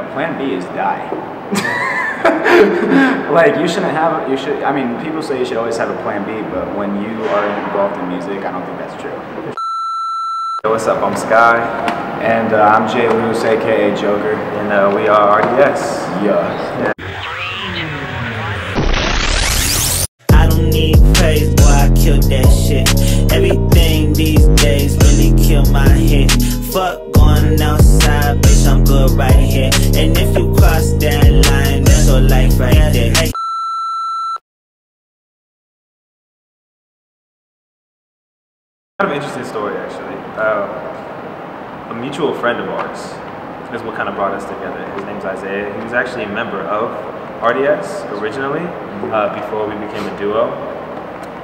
Plan B is die. Like, you shouldn't have, I mean, people say you should always have a plan B, but when you are involved in music, I don't think that's true. Hey, what's up? I'm Sky. And I'm Jay Luce, aka Joker. And we are RDS. Yeah. I don't need praise, boy, I killed that shit. Everything these days really kill my head. Fuck going outside, bitch, I'm good right here. And if you cross that line, that's your life right there. Hey. Kind of an interesting story, actually. A mutual friend of ours is what kind of brought us together. His name's Isaiah. He was actually a member of RDS originally, before we became a duo.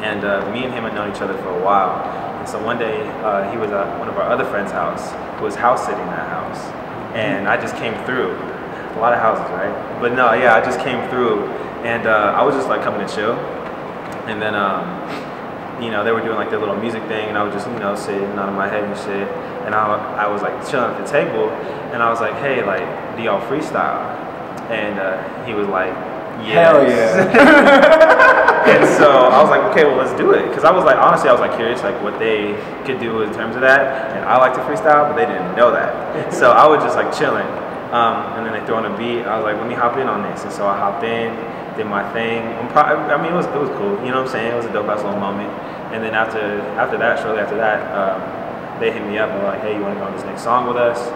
And me and him had known each other for a while. And so one day, he was at one of our other friends' house, who was house sitting that house. And I just came through. A lot of houses, right? But no, yeah, I just came through, and I was just like coming to chill. And then, you know, they were doing like their little music thing, and I was just, you know, sitting out of my head and shit. And I was like chilling at the table, and I was like, hey, like, do y'all freestyle? And he was like, yes. Hell yeah. And so I was like, okay, well, let's do it. Because I was like, honestly, I was like curious, like what they could do in terms of that. And I like to freestyle, but they didn't know that. So I was just like chilling. And then they throw in a beat. I was like, let me hop in on this. And so I hopped in, did my thing. I mean, it was cool. You know what I'm saying? It was a dope ass little moment. And then after that, shortly after that, they hit me up and were like, hey, you want to go on this next song with us?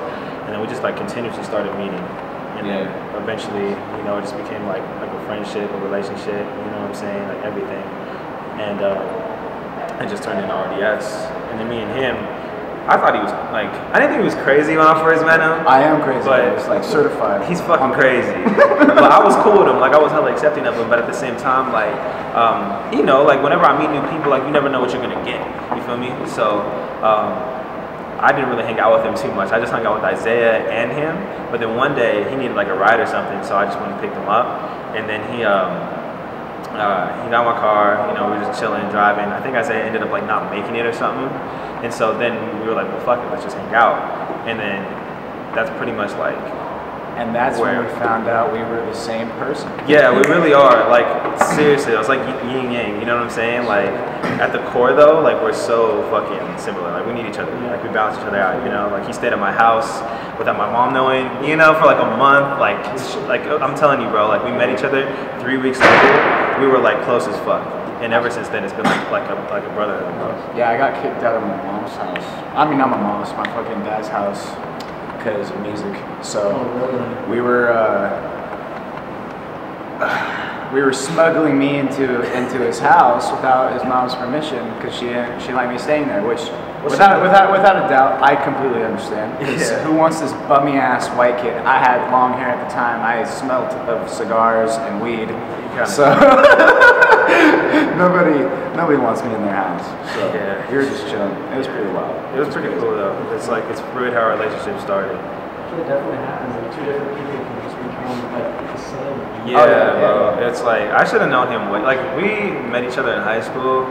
And then we just like continuously started meeting. And then eventually, you know, it just became like a friendship, a relationship, you know what I'm saying, like everything. And it just turned into RDS. And then me and him, I thought he was like, I didn't think he was crazy when I first met him. I am crazy, but it's like certified. He's fucking crazy. But I was cool with him, like I was hella accepting of him, but at the same time, like, you know, like whenever I meet new people, like you never know what you're gonna get, you feel me? So, I didn't really hang out with him too much. I just hung out with Isaiah and him. But then one day he needed like a ride or something, so I just went and picked him up. And then he got my car. You know, we were just chilling, driving. I think Isaiah ended up like not making it or something. And so then we were like, well, fuck it, let's just hang out. And then that's pretty much like. And that's when we found out we were the same person. Yeah, we really are. Like, seriously, it was like yin yang, you know what I'm saying? Like, at the core though, like, we're so fucking similar. Like, we need each other. Like, we balance each other out, you know? Like, he stayed at my house without my mom knowing, you know, for like a month. Like I'm telling you, bro, like, we met each other 3 weeks later. We were like close as fuck. And ever since then, it's been like a brother. Yeah, I got kicked out of my mom's house. I mean, not my mom's, my fucking dad's house. Because of music, so we were smuggling me into his house without his mom's permission because she let me staying there, which without a doubt I completely understand. Yeah. Who wants this bummy ass white kid? I had long hair at the time. I smelled of cigars and weed, so nobody wants me in their house. So yeah, we were just chilling. It was pretty wild. It was pretty cool though. It's like it's weird how our relationship started. It definitely happens. Like two different people can just become like the same. Yeah, bro. It's like I should have known him. Like we met each other in high school.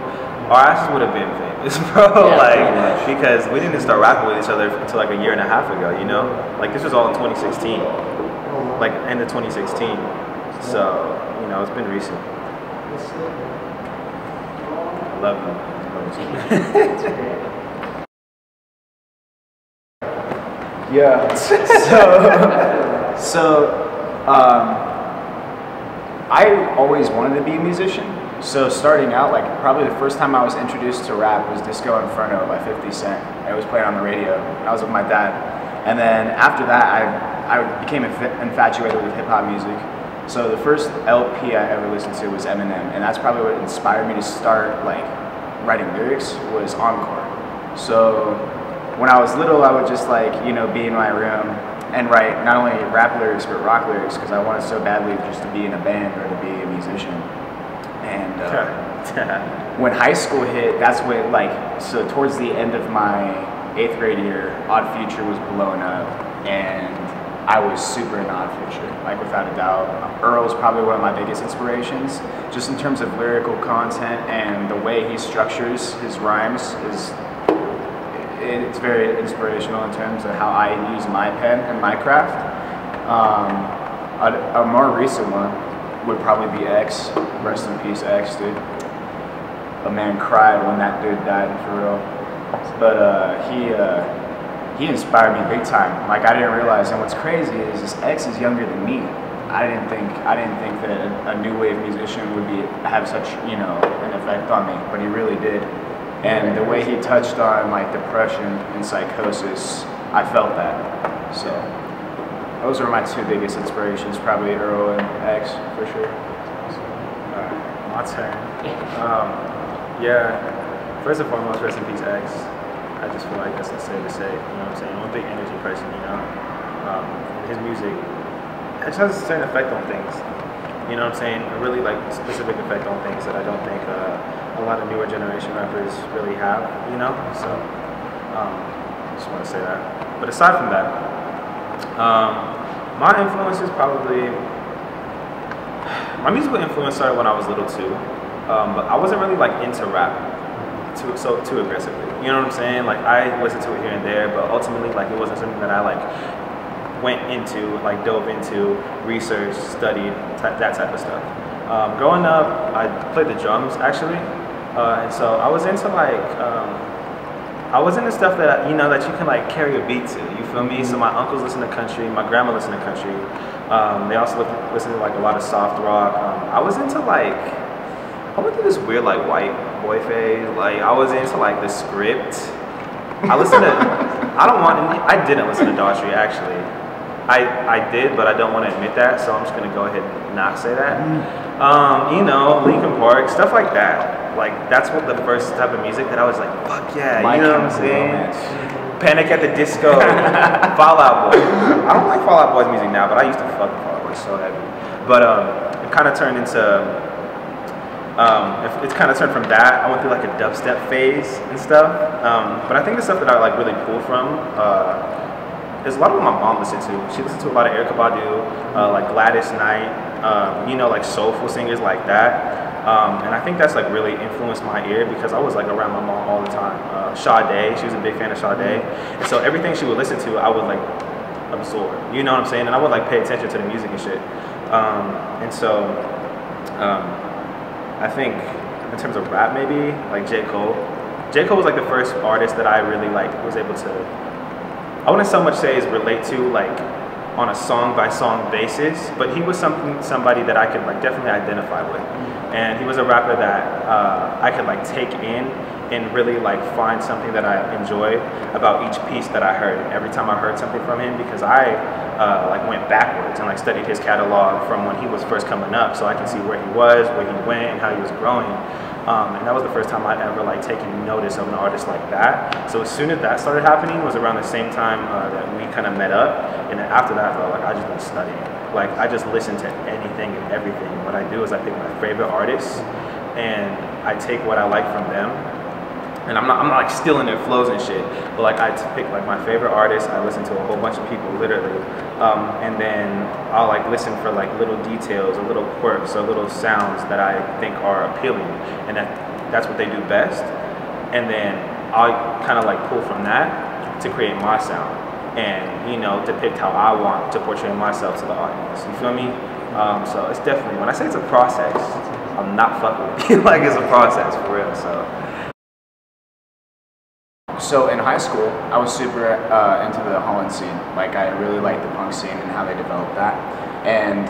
Our asses would have been famous, bro. Yeah, like because we didn't start rapping with each other until like a year and a half ago. You know, like this was all in 2016, like end of 2016. So you know, it's been recent. I love you. Yeah. So I always wanted to be a musician. So starting out, like probably the first time I was introduced to rap was Disco Inferno by 50 Cent. It was played on the radio. I was with my dad. And then after that, I became infatuated with hip hop music. So the first LP I ever listened to was Eminem, and that's probably what inspired me to start like writing lyrics was Encore. So when I was little, I would just like, you know, be in my room and write not only rap lyrics but rock lyrics because I wanted so badly just to be in a band or to be a musician. And when high school hit, that's when like, so towards the end of my 8th grade year, Odd Future was blowing up and I was super into Odd Future, like without a doubt. Earl's probably one of my biggest inspirations, just in terms of lyrical content and the way he structures his rhymes it's very inspirational in terms of how I use my pen and my craft. A more recent one would probably be X. Rest in peace, X, dude. A man cried when that dude died, for real. But he inspired me big time. Like, I didn't realize, and what's crazy is X is younger than me. I didn't think that a new wave musician would have such, you know, an effect on me, but he really did. And the way he touched on like depression and psychosis, I felt that. So those are my two biggest inspirations, probably Earl and X for sure. My turn. Yeah, first and foremost, rest in peace, X. I just feel like that's insane to say. You know what I'm saying? I'm a big energy person. You know, his music it just has a certain effect on things. You know what I'm saying? A really like specific effect on things that I don't think a lot of newer generation rappers really have. You know, so just want to say that. But aside from that, my influences probably my musical influence started when I was little too, but I wasn't really like into rap too aggressively. You know what I'm saying? Like I listened to it here and there, but ultimately like it wasn't something that I like went into, like dove into, researched, studied, that type of stuff. Growing up, I played the drums actually, and so I was into like I was into stuff that you know that you can like carry a beat to. You feel me? So my uncles listen to country, my grandma listened to country. They also listen to like a lot of soft rock. I was into like I went through this weird like white boy phase. Like I was into like the Script. I listened to I didn't listen to Daughtry actually. I did, but I don't want to admit that, so I'm just gonna go ahead and not say that. You know, Linkin Park, stuff like that. Like that's what the first type of music that I was like, fuck yeah, you know what I'm saying? Panic at the Disco, Fall Out Boy. I don't like Fall Out Boy's music now, but I used to fuck Fall Out Boy so heavy. But it kind of turned into it's kind of turned from that. I went through like a dubstep phase and stuff. But I think the stuff that I like really pulled from is a lot of what my mom listened to. She listened to a lot of Erykah Badu, like Gladys Knight, you know, like soulful singers like that. And I think that's like really influenced my ear because I was like around my mom all the time. Sade, she was a big fan of Sade. And so everything she would listen to, I would like absorb. You know what I'm saying? And I would like pay attention to the music and shit. And so I think in terms of rap maybe, like J. Cole. J. Cole was like the first artist that I really like was able to, I wouldn't so much say is relate to like on a song by song basis, but he was somebody that I could like definitely identify with. And he was a rapper that I could like take in and really like find something that I enjoyed about each piece that I heard. Every time I heard something from him, because I like went backwards and like studied his catalog from when he was first coming up, so I can see where he was, where he went, and how he was growing. And that was the first time I'd ever like taken notice of an artist like that. So as soon as that started happening was around the same time that we kind of met up. And then after that, bro, like I just been studying. Like I just listen to anything and everything. What I do is I pick my favorite artists and I take what I like from them. And I'm not like stealing their flows and shit, but like I pick like my favorite artists. I listen to a whole bunch of people, literally, and then I'll like listen for like little details, or little quirks, or little sounds that I think are appealing, and that's what they do best. And then I'll kind of like pull from that to create my sound, and you know, depict how I want to portray myself to the audience. You feel me? So it's definitely, when I say it's a process, I'm not fucking with it. Like it's a process for real. So in high school, I was super into the Holland scene. Like I really liked the punk scene and how they developed that. And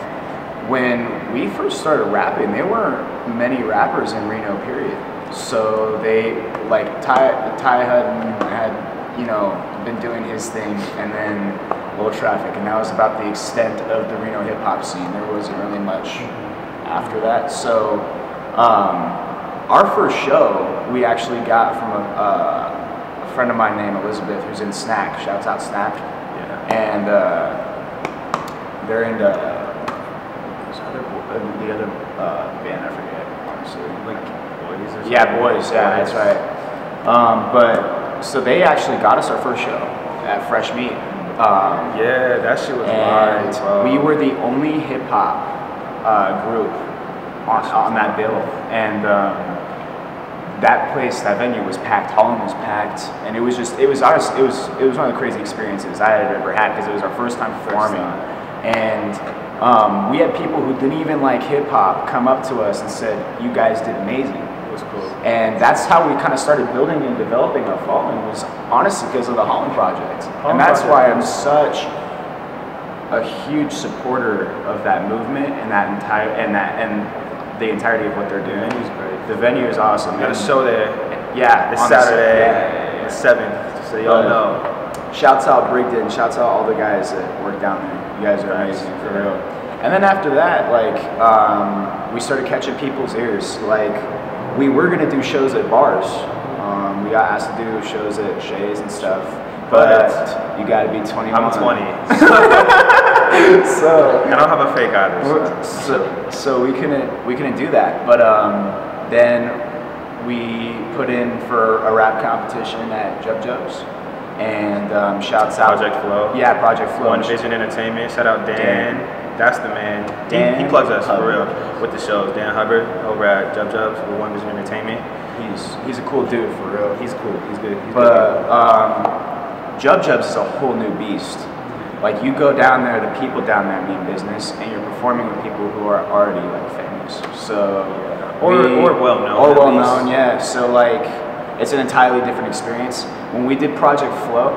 when we first started rapping, there weren't many rappers in Reno, period. So they, like Ty Hutton had, you know, been doing his thing, and then Low Traffic, and that was about the extent of the Reno hip hop scene. There wasn't really much after that. So our first show we actually got from a friend of mine named Elizabeth, who's in Snack. Shouts out Snack. Yeah. And they're in the other band, I forget, honestly. Like Boys or something? Yeah, Boys. Yeah, that's right. But so they actually got us our first show at Fresh Meat. Yeah, that shit was live, bro. We were the only hip hop group on that bill, and that place, that venue was packed. Holland was packed, and it was one of the crazy experiences I had ever had because it was our first time performing. And we had people who didn't even like hip hop come up to us and said, "You guys did amazing." It was cool. And that's how we kind of started building and developing our following, was honestly because of the Holland Project. And that's why I'm such a huge supporter of that movement and the entirety of what they're doing. The venue's great. The venue is awesome. We got a show there. Yeah, It's on the Saturday, the 7th, so y'all know. Shouts out Brigden, shouts out all the guys that work down there. You guys are amazing, for real. And then after that, like, we started catching people's ears. Like, we were gonna do shows at bars. We got asked to do shows at Shay's and stuff, but you gotta be 21. I'm 20. So I don't have a fake ID. so we couldn't do that. But then we put in for a rap competition at Jub Jub's, and shouts out Project Flow. Yeah, Project Flow. One Vision Entertainment. Shout out Dan. That's the man. Dan he plugs us Hubbard. for real with the shows. Dan Hubbard over at Jub Jub's with One Vision Entertainment. He's a cool dude, for real. He's cool. He's good. He's But Jub Jub's is a whole new beast. Like, you go down there, the people down there mean business, and you're performing with people who are already like famous. So or well known. Or well known, yeah. So like, it's an entirely different experience. When we did Project Flow,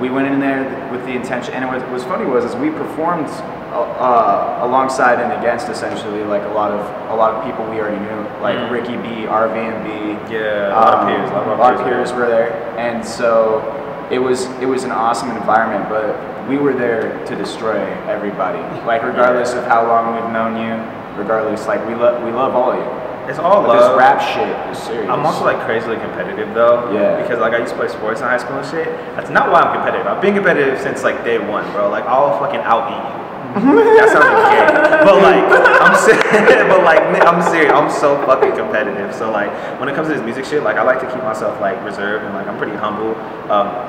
we went in there with the intention, and what was funny was we performed alongside and against essentially like a lot of people we already knew, like Ricky B, RVMB. Yeah, a lot of peers. A lot of peers were there, and so it was an awesome environment. But we were there to destroy everybody. Like, regardless of how long we've known you, regardless, like we love all of you. It's all But love. this rap shit is serious. I'm also like crazily competitive though. Yeah. Because like I used to play sports in high school and shit. That's not why I'm competitive. I've been competitive since like day one, bro. Like I'll fucking out eat you. That sounded gay. But like I'm serious. I'm so fucking competitive. So like when it comes to this music shit, like I like to keep myself like reserved and like I'm pretty humble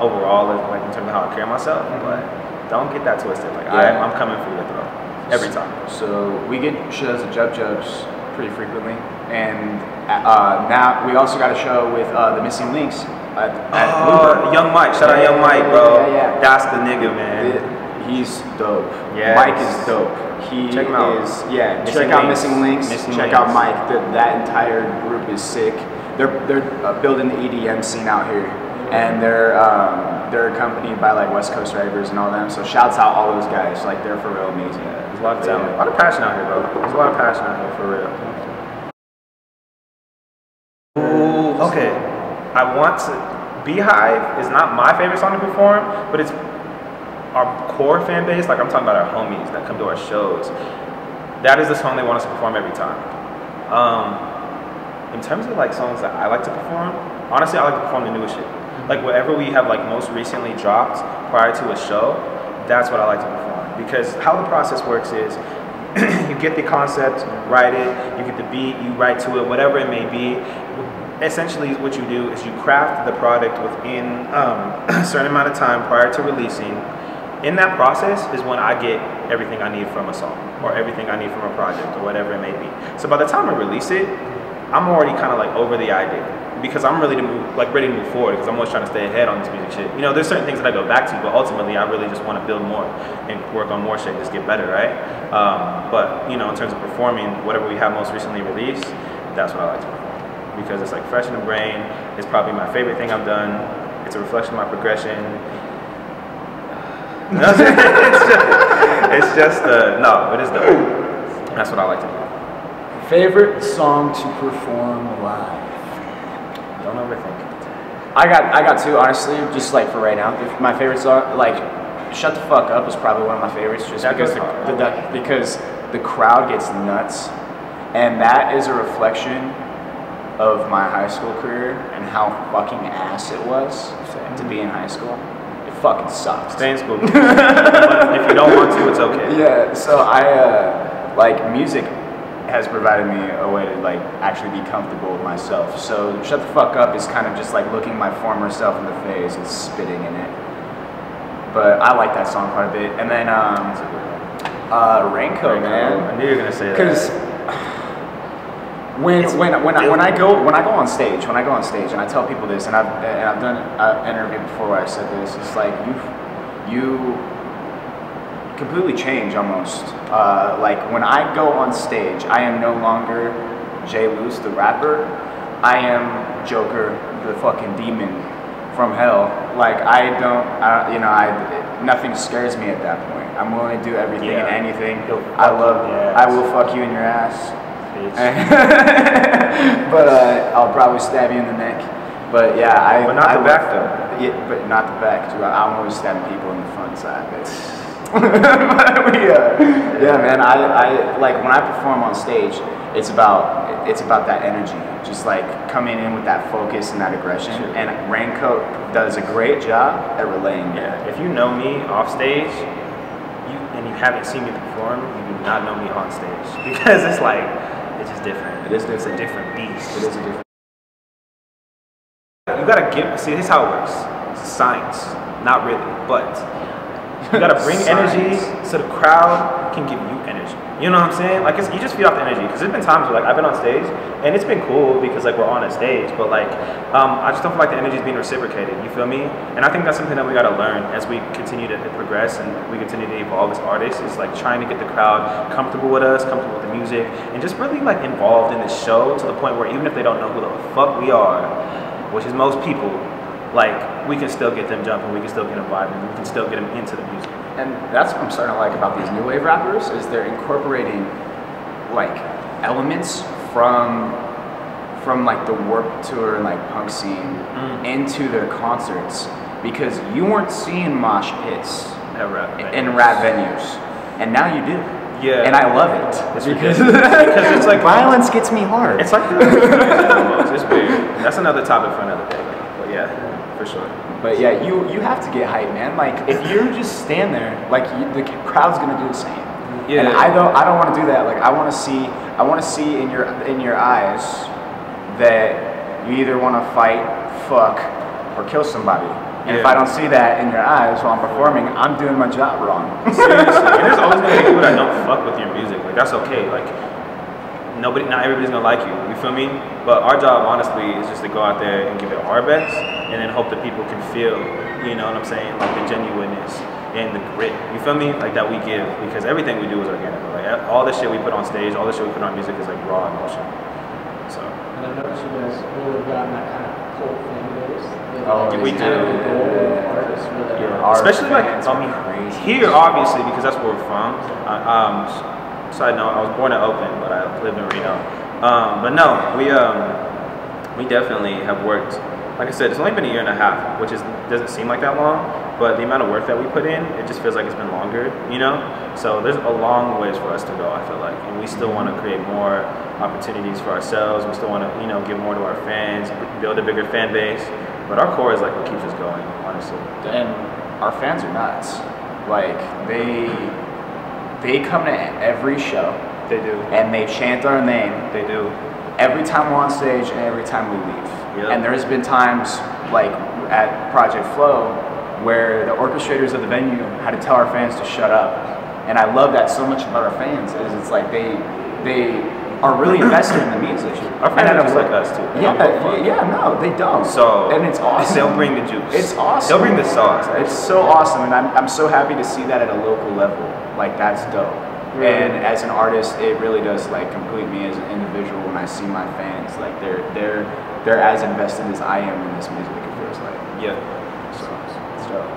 overall, like in terms of how I carry myself. But don't get that twisted. Like I'm coming for you, bro. Every time. So we get shows at Jub Jub's pretty frequently, and now we also got a show with the Missing Links at Bloomberg. Young Mike, shout out Young Mike, bro. Yeah. That's the nigga, man. He's dope. Yes. Mike is dope. He Check him out. is, yeah. Missing check out Links. Missing Links. Missing check Links. out Mike. That entire group is sick. They're building the EDM scene out here, and they're accompanied by like West Coast ravers and all them. So shouts out all those guys. Like, they're for real amazing. There's a lot of talent. A lot of passion out here, bro. There's a lot of passion out here, for real. Okay, I want to. Beehive is not my favorite song to perform, but it's our core fan base. Like, I'm talking about our homies that come to our shows. That is the song they want us to perform every time. In terms of like songs that I like to perform, honestly, I like to perform the newest shit. Like whatever we have like most recently dropped prior to a show, that's what I like to perform. Because how the process works is you get the concept, write it, you get the beat, you write to it, whatever it may be. Essentially, what you do is you craft the product within a certain amount of time prior to releasing. In that process is when I get everything I need from a song or everything I need from a project or whatever it may be. So by the time I release it, I'm already kind of like over the idea because I'm ready to move forward because I'm always trying to stay ahead on this music shit. You know, there's certain things that I go back to, but ultimately I really just want to build more and work on more shit, just get better, right? But you know, in terms of performing whatever we have most recently released, that's what I like to perform because it's like fresh in the brain. It's probably my favorite thing I've done. It's a reflection of my progression. It's just no, it is dope. That's what I like to do. Favorite song to perform live? Don't overthink it. I got two, honestly, just like for right now. My favorite song, like "Shut the Fuck Up" is probably one of my favorites, just That because goes because the crowd gets nuts, and that is a reflection of my high school career and how fucking ass it was to be in high school. It fucking sucks. Stay in school. But if you don't want to, it's okay. Yeah, so I like music has provided me a way to like actually be comfortable with myself. So "Shut the Fuck Up" is kind of just like looking my former self in the face and spitting in it. But I like that song quite a bit. And then Raincoat, man. I knew you were gonna say that. Because when I go on stage, and I tell people this, and I've done an interview before where I said this, it's like you completely change almost. Like when I go on stage, I am no longer Jay Luce, the rapper. I am Joker, the fucking demon from hell. Like nothing scares me at that point. I'm willing to do everything and anything. I will fuck you in your ass. But I'll probably stab you in the neck. But yeah, but not the back though. Yeah, but not the back. Dude, I'm always stabbing people in the front side. But yeah, man. I like when I perform on stage. It's about that energy, just like coming in with that focus and that aggression. Sure. And Raincoat does a great job at relaying. Yeah. If you know me off stage, and you haven't seen me perform, you do not know me on stage because it's like it's just different. It is different. It's a different beast. It is a different. You gotta see. This is how it works. It's science, not really, but you gotta bring energy so the crowd can give you energy. You know what I'm saying? Like you just feed off the energy. Because there's been times where like I've been on stage and it's been cool because like we're on a stage, but like I just don't feel like the energy is being reciprocated. You feel me? And I think that's something that we gotta learn as we continue to progress and we continue to evolve as artists. Is like trying to get the crowd comfortable with us, comfortable with the music, and just really like involved in the show to the point where even if they don't know who the fuck we are, which is most people, like we can still get them jumping, we can still get them vibing, we can still get them into the music. And that's what I'm starting to like about these new wave rappers is they're incorporating like elements from like the Warped Tour and like punk scene into their concerts because you weren't seeing mosh pits in rap venues, and now you do. Yeah, and I love it because it's like violence gets me hard. It's like it's weird. That's another topic for another day. But yeah, for sure. But yeah, you have to get hype, man. Like if you just stand there, like the crowd's gonna do the same. Yeah. And I don't want to do that. Like I want to see in your eyes that you either want to fight, fuck, or kill somebody. And if I don't see that in your eyes while I'm performing, I'm doing my job wrong. Seriously. And there's always gonna be people that don't fuck with your music. Like that's okay. Like not everybody's gonna like you. You feel me? But our job, honestly, is just to go out there and give it our best, and then hope that people can feel, you know what I'm saying, like the genuineness and the grit. You feel me? Like that we give, because everything we do is organic. Like all the shit we put on stage, all the shit we put on music is like raw emotion. So. And I noticed you guys really gotten that kind of cult fan base. We do. Artists really especially like here, obviously, because that's where we're from. Side note, I was born in Oakland, but I lived in Reno. But no, we definitely have worked. Like I said, it's only been a year and a half, which doesn't seem like that long, but the amount of work that we put in, it just feels like it's been longer, you know? So there's a long ways for us to go, I feel like, and we still want to create more opportunities for ourselves. We still want to, give more to our fans, build a bigger fan base, but our core is like what keeps us going, honestly. And our fans are nuts. Like they come to every show. They do. And they chant our name. They do. Every time we're on stage and every time we leave. Yep. And there's been times, like at Project Flow, where the orchestrators of the venue had to tell our fans to shut up. And I love that so much about our fans, is it's like they are really invested in the music. Our fans are just like us too. No, they don't. So, and it's awesome. They'll bring the juice. It's awesome. They'll bring the sauce. It's so awesome, and I'm so happy to see that at a local level. Like that's dope. And as an artist, it really does like complete me as an individual when I see my fans. Like they're as invested as I am in this music. It feels like. Yeah. So it's dope.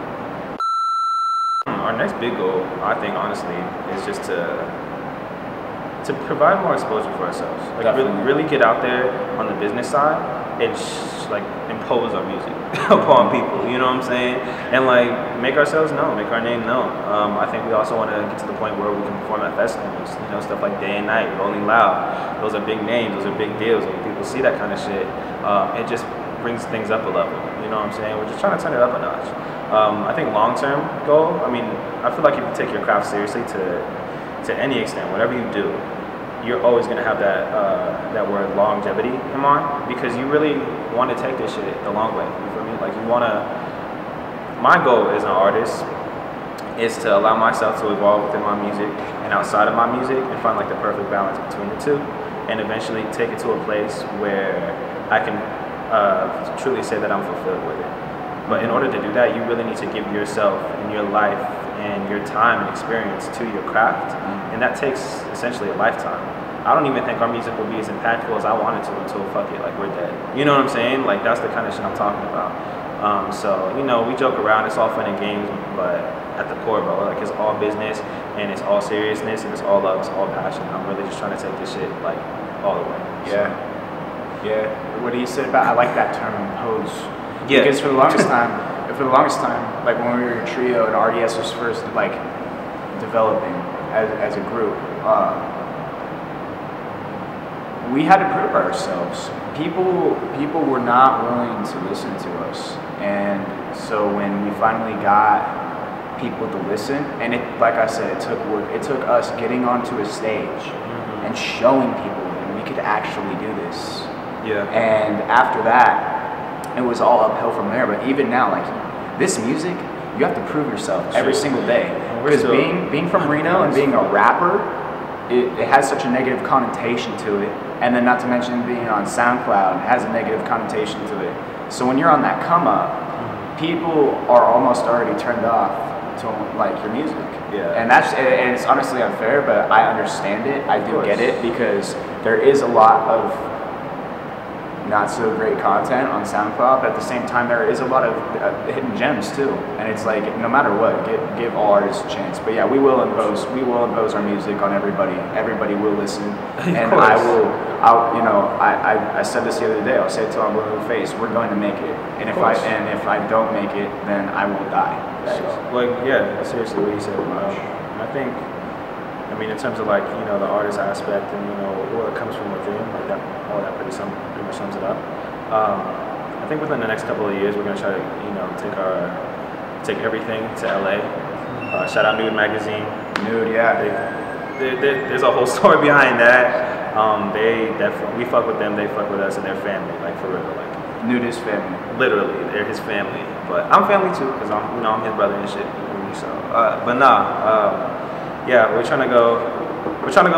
Our next big goal, I think, honestly, is just to provide more exposure for ourselves. Like really get out there on the business side and like impose our music upon people. You know what I'm saying? And like make ourselves known, make our name known. I think we also want to get to the point where we can perform at festivals. Stuff like Day and Night, Rolling Loud. Those are big names. Those are big deals. When people see that kind of shit, it just brings things up a level. You know what I'm saying? We're just trying to turn it up a notch. I think long-term goal. I mean, I feel like if you take your craft seriously to any extent, whatever you do, you're always gonna have that word longevity in mind, because you really want to take this shit the long way. You feel me? Like you wanna. My goal as an artist is to allow myself to evolve within my music and outside of my music, and find like the perfect balance between the two, and eventually take it to a place where I can truly say that I'm fulfilled with it. But in order to do that, you really need to give yourself and your life and your time and experience to your craft, and that takes essentially a lifetime. I don't even think our music will be as impactful as I want it to until fuck it, like we're dead. You know what I'm saying? Like that's the kind of shit I'm talking about. So you know, we joke around, it's all fun and games, but at the core, bro, like it's all business and it's all seriousness and it's all love, it's all passion. I'm really just trying to take this shit like all the way. Yeah. Yeah. What he said about, I like that term, impose. Yeah. Because for the longest time, like when we were a trio and RDS was first like developing as a group, we had to prove ourselves. People were not willing to listen to us, and so when we finally got people to listen, and it, like I said, it took work. It took us getting onto a stage and showing people that we could actually do this. Yeah. And after that, it was all uphill from there. But even now, like this music, you have to prove yourself every single day. Because being from Reno and being a rapper, it has such a negative connotation to it. And then not to mention being on SoundCloud has a negative connotation to it. So when you're on that come up, people are almost already turned off to like your music. Yeah. And it's honestly unfair, but I understand it. I do get it because there is a lot of not so great content on SoundCloud, but at the same time there is a lot of hidden gems too. And it's like no matter what, give all artists a chance. But yeah, we will impose our music on everybody. Everybody will listen, and I said this the other day. I'll say it to our blue face. We're going to make it, and if I don't make it, then I will die. So. Like yeah, seriously, what you said. I think. I mean, in terms of like, you know, the artist aspect and, you know, what comes from within, like that, all that pretty much sums it up. I think within the next couple of years, we're going to try to, you know, take everything to LA. Shout out Nude Magazine. Nude, yeah. There's a whole story behind that. They definitely, we fuck with them, they fuck with us, and they're family, like for real. Like Nude is family. Literally, they're his family. But I'm family too, because I'm his brother and shit. So, but nah. Yeah, we're trying to go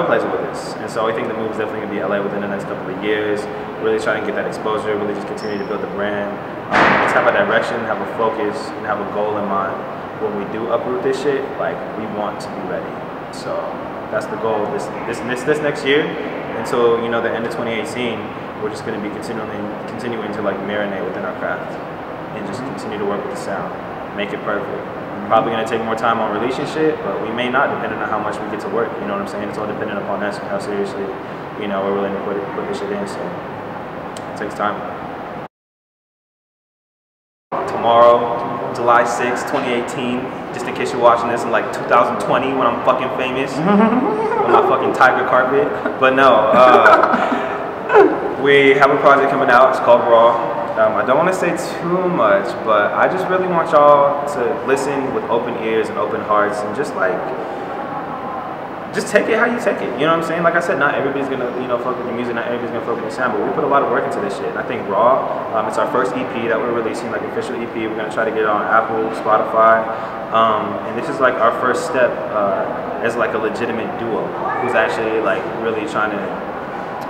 places with this, and so I think the move is definitely gonna be LA within the next couple of years. Really trying to get that exposure, really just continue to build the brand. Just have a direction, have a focus, and have a goal in mind. When we do uproot this shit, like we want to be ready. So that's the goal. This next year, until you know the end of 2018, we're just gonna be continuing to like marinate within our craft, and just continue to work with the sound, make it perfect. Probably going to take more time on relationship, but we may not, depending on how much we get to work. You know what I'm saying? It's all dependent upon us and how seriously, you know, we're willing to put this shit in. So it takes time. Tomorrow, July 6, 2018, just in case you're watching this in like 2020 when I'm fucking famous on my fucking tiger carpet. But no, we have a project coming out. It's called Raw. I don't want to say too much, but I just really want y'all to listen with open ears and open hearts and just take it how you take it. You know what I'm saying? Like I said, not everybody's gonna, you know, fuck with the music, not everybody's gonna fuck with the sound, but we put a lot of work into this shit. And I think Raw, it's our first EP that we're releasing, like official EP. We're gonna try to get it on Apple, Spotify, and this is like our first step as like a legitimate duo who's actually like really trying to,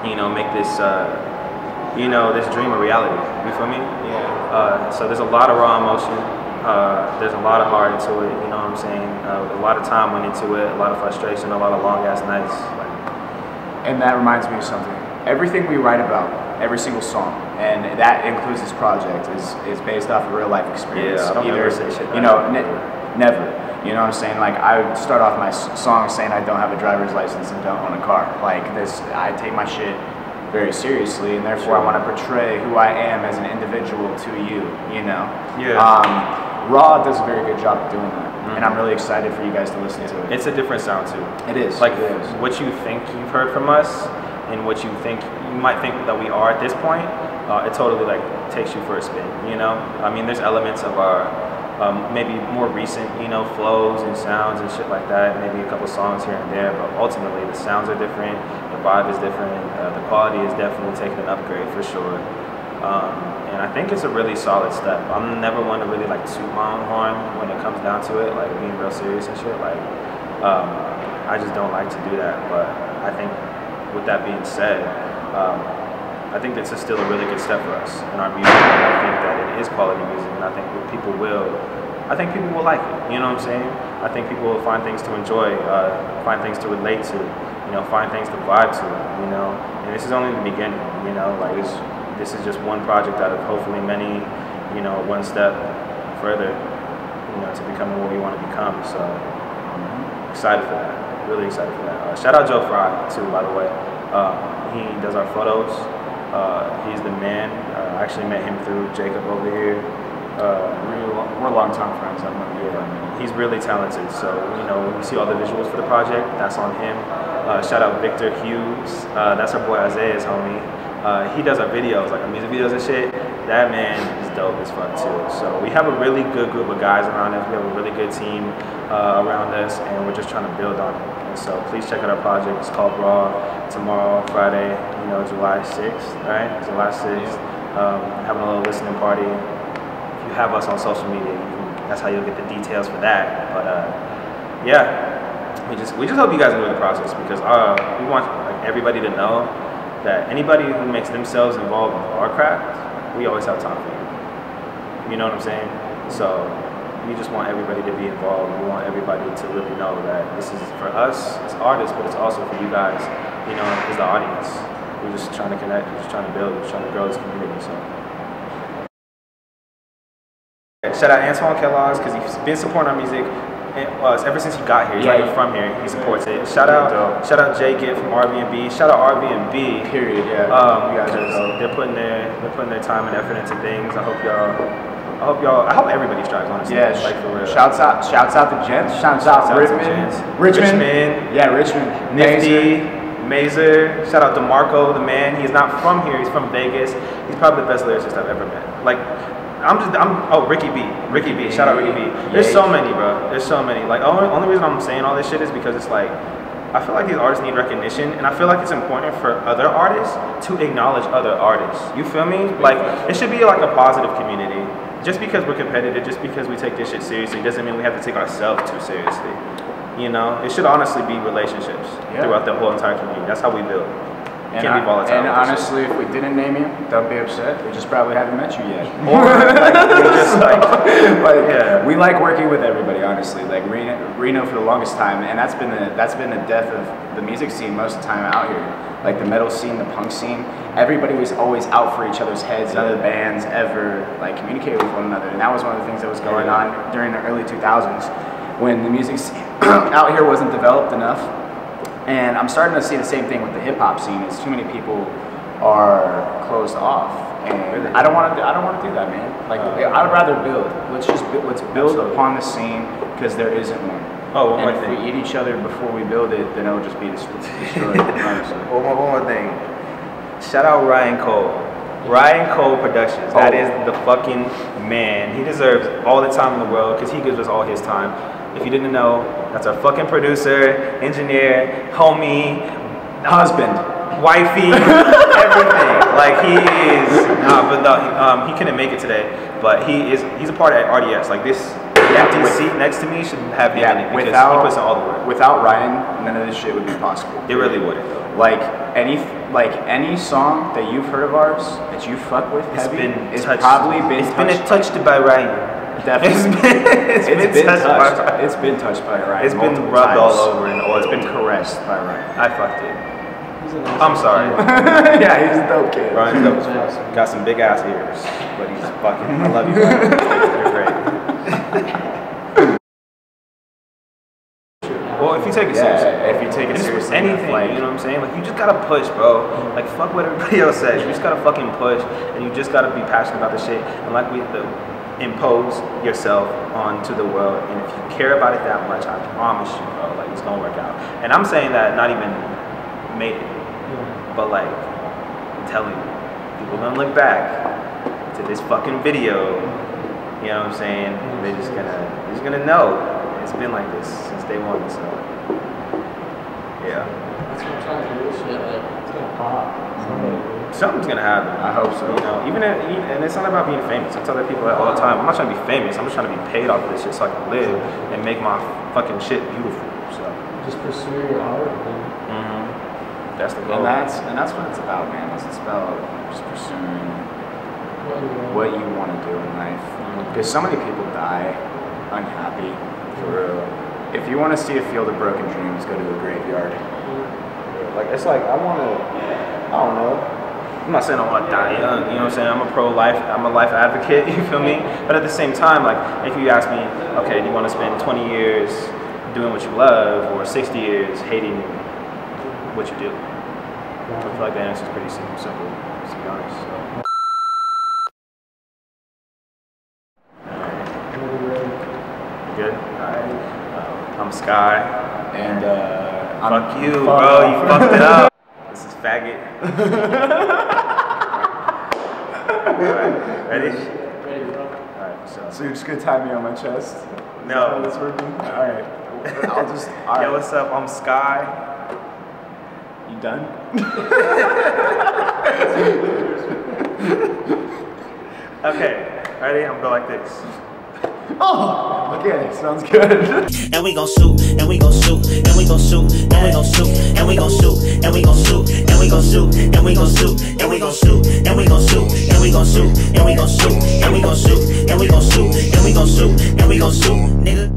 you know, make this. You know, this dream a reality. You feel me? Yeah. So there's a lot of raw emotion. There's a lot of heart into it. You know what I'm saying? A lot of time went into it. A lot of frustration. A lot of long ass nights. And that reminds me of something. Everything we write about, every single song, and that includes this project, is based off of real life experience. Yeah, I don't ever say shit. You know, never. You know what I'm saying? Like I would start off my song saying I don't have a driver's license and don't own a car. Like this, I take my shit very seriously, and therefore I want to portray who I am as an individual to you, you know? Yeah. Raw does a very good job of doing that, and I'm really excited for you guys to listen to it. It's a different sound too. It is. Like what you think you've heard from us, and what you might think that we are at this point, it totally like takes you for a spin, you know? I mean, there's elements of our maybe more recent, you know, flows and sounds and shit like that, maybe a couple songs here and there, but ultimately the sounds are different, the vibe is different, the quality is definitely taking an upgrade for sure. And I think it's a really solid step. I'm never one to really like toot my own horn when it comes down to it, like being real serious and shit. Like, I just don't like to do that. But I think with that being said, I think that's still a really good step for us in our music. And I think that it is quality music, and I think people will like it. You know what I'm saying? I think people will find things to enjoy, find things to relate to, you know, find things to vibe to, you know. And this is only the beginning, you know. Like this is just one project out of hopefully many, you know, one step further, you know, to becoming what we want to become. So excited for that. Really excited for that. Shout out Joe Fry too, by the way. He does our photos. He's the man. I actually met him through Jacob over here. We're longtime friends. He's really talented. So, you know, when you see all the visuals for the project, that's on him. Shout out Victor Hughes. That's our boy Isaiah's homie. He does our videos, like our music videos and shit. That man is dope as fuck too. So we have a really good group of guys around us. We have a really good team around us, and we're just trying to build on it. And so please check out our project. It's called Raw. Tomorrow, Friday, you know, July 6th, right? July 6th. Having a little listening party. If you have us on social media, that's how you'll get the details for that. But yeah, we just hope you guys enjoy the process, because we want everybody to know that anybody who makes themselves involved with our craft, we always have time for you. You know what I'm saying? So we just want everybody to be involved. We want everybody to really know that this is for us as artists, but it's also for you guys, you know, as the audience. We're just trying to connect, we're just trying to build, we're trying to grow this community. So shout out Antoine Kellogg, because he's been supporting our music ever since he got here. He's not even from here. He supports it. Shout out Jay Gibb from RV&B. Shout out RV&B. Period. Yeah. You guys are they're putting their time and effort into things. I hope everybody strives, honestly. Yeah. Like for real. Shouts out to Gents. Shouts out Richmond. Yeah, Richmond. Nifty. Mazer. Shout out to Marco, the man. He's not from here. He's from Vegas. He's probably the best lyricist I've ever met. Like, Ricky B. Shout out Ricky B. There's so many, bro. There's so many. Like, only reason I'm saying all this shit is because it's like, I feel like these artists need recognition, and I feel like it's important for other artists to acknowledge other artists. You feel me? Like, it should be like a positive community. Just because we're competitive, just because we take this shit seriously, doesn't mean we have to take ourselves too seriously. You know, it should honestly be relationships throughout the whole entire community. That's how we build. Can't be volatile. And honestly, if we didn't name you, don't be upset. We just probably haven't met you yet. Or we like working with everybody. Honestly, like Reno for the longest time, and that's been the death of the music scene most of the time out here. Like the metal scene, the punk scene, everybody was always out for each other's heads. None of the bands ever like communicated with one another, and that was one of the things that was going on during the early 2000s, when the music scene out here wasn't developed enough. And I'm starting to see the same thing with the hip hop scene. Is too many people are closed off, and I don't want to do that, man. Like I'd rather build. Let's build upon the scene, because there isn't one. Oh, one more thing. If we eat each other before we build it, then it'll just be destroyed. One more thing. Shout out Ryan Cole. Ryan Cole Productions. That is the fucking man. He deserves all the time in the world, because he gives us all his time. If you didn't know, that's our fucking producer, engineer, homie, husband, wifey, everything. Like he is, he couldn't make it today, but he's a part of RDS. Like this empty seat next to me should have him in it, because he puts in all the work. Without Ryan, none of this shit would be possible. It really wouldn't though. Like any song that you've heard of ours that you fuck with, it's been touched by Ryan. Definitely. It's been touched by Ryan. It's been rubbed all over, and it's been caressed by Ryan. I fucked it. I'm sorry. Yeah, he's a dope kid. Ryan's dope as fuck. Got some big ass ears, but he's fucking. I love you, Ryan. You're great. Well, if you take it seriously, anything, like, you know what I'm saying? Like, you just gotta push, bro. Like, fuck what everybody else says. You just gotta fucking push, and you just gotta be passionate about the shit. And like impose yourself onto the world, and if you care about it that much, I promise you, bro, like it's gonna work out. And I'm saying that not even made it, but like I'm telling you, people gonna look back to this fucking video, you know what I'm saying? They're just gonna know it's been like this since day one. So yeah, that's what I'm trying to do. Shit, like it's gonna pop. Something's gonna happen. I hope so. You know, and it's not about being famous. I tell that people all the time. I'm not trying to be famous. I'm just trying to be paid off of this shit so I can live and make my fucking shit beautiful. So just pursue your art, man. That's the goal. And that's what it's about, man. It's about just pursuing what you want to do in life. Because so many people die unhappy, for real. If you want to see a field of broken dreams, go to a graveyard. Like, it's like, I don't know. I'm not saying I want to die young, you know what I'm saying? I'm a pro-life, I'm a life advocate, you feel me? But at the same time, like, if you ask me, okay, do you want to spend 20 years doing what you love, or 60 years hating what you do? I feel like the answer is pretty simple, to be honest. So. Good? Alright. I'm Sky. And Fuck you, bro. You fucked it up. This is faggot. Alright, ready? Ready, bro. Alright, so you're just gonna tie me on my chest? No. That's working? Alright. I'll just. All right. Yo, what's up? I'm Sky. You done? Okay, ready? I'm gonna go like this. Oh, okay, sounds good. And we gon' shoot, and we gon' shoot, and we gon' shoot, and we gon' shoot, and we gon' shoot, and we gon' shoot, and we gon' shoot, and we gon' shoot, and we gon' shoot, and we gon' shoot, and we gon' shoot, and we gon' shoot, and we gon' shoot, and we gon' shoot, and we gon' shoot, and we gon' shoot, nigga.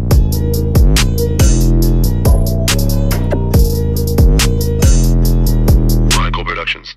Productions.